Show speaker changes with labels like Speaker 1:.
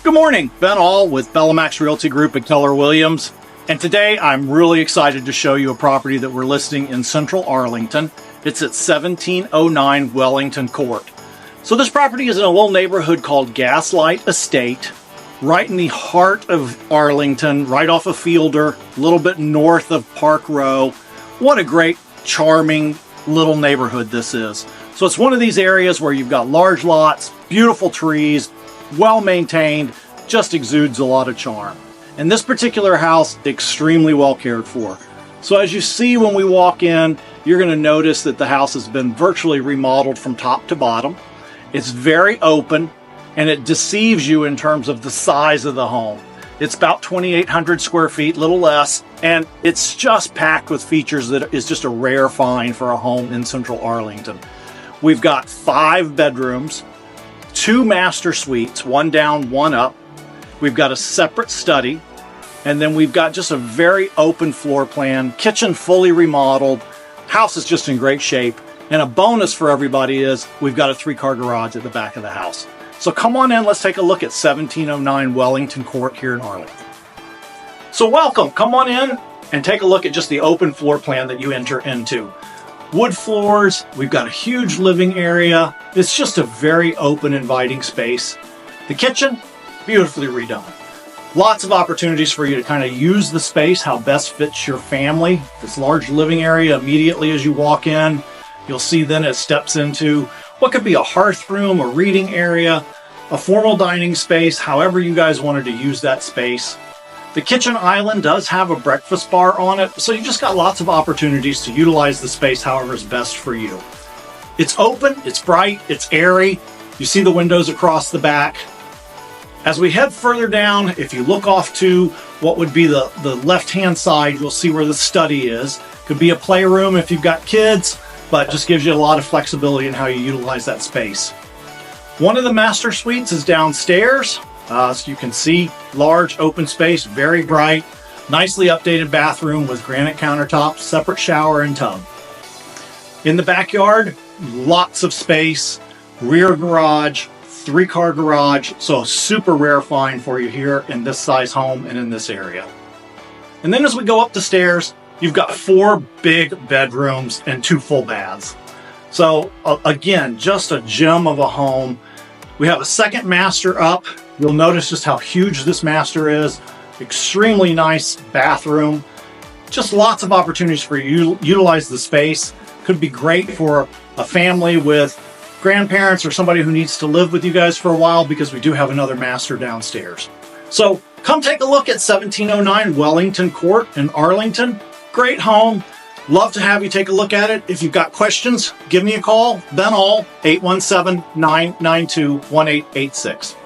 Speaker 1: Good morning, Ben All with Bellamax Realty Group at Keller Williams. And today I'm really excited to show you a property that we're listing in central Arlington. It's at 1709 Wellington Court. So this property is in a little neighborhood called Gaslight Estate, right in the heart of Arlington, right off of Fielder, a little bit north of Park Row. What a great, charming little neighborhood this is. So it's one of these areas where you've got large lots, beautiful trees, well-maintained, just exudes a lot of charm. And this particular house, extremely well cared for. So as you see when we walk in, you're going to notice that the house has been virtually remodeled from top to bottom. It's very open, and it deceives you in terms of the size of the home. It's about 2,800 square feet, little less, and it's just packed with features that is just a rare find for a home in central Arlington. We've got 5 bedrooms, 2 master suites, one down, one up. We've got a separate study, and then we've got just a very open floor plan, kitchen fully remodeled, house is just in great shape, and a bonus for everybody is we've got a 3-car garage at the back of the house. So come on in, let's take a look at 1709 Wellington Court here in Arlington. So welcome, come on in and take a look at just the open floor plan that you enter into. Wood floors, we've got a huge living area. It's just a very open, inviting space. The kitchen, beautifully redone. Lots of opportunities for you to kind of use the space how best fits your family. This large living area immediately as you walk in, you'll see then it steps into what could be a hearth room, a reading area, a formal dining space, however you guys wanted to use that space. The kitchen island does have a breakfast bar on it, so you just got lots of opportunities to utilize the space however is best for you. It's open, it's bright, it's airy. You see the windows across the back. As we head further down, if you look off to what would be the left-hand side, you'll see where the study is. Could be a playroom if you've got kids, but just gives you a lot of flexibility in how you utilize that space. One of the master suites is downstairs. So you can see large open space, very bright, nicely updated bathroom with granite countertops, separate shower and tub. In the backyard, lots of space, rear garage, 3-car garage, so a super rare find for you here in this size home and in this area. And then as we go up the stairs, you've got 4 big bedrooms and 2 full baths. So again, just a gem of a home. We have a second master up. You'll notice just how huge this master is. Extremely nice bathroom. Just lots of opportunities for you to utilize the space. Could be great for a family with grandparents or somebody who needs to live with you guys for a while, because we do have another master downstairs. So come take a look at 1709 Wellington Court in Arlington. Great home. Love to have you take a look at it. If you've got questions, give me a call. Ben All, 817-992-1886.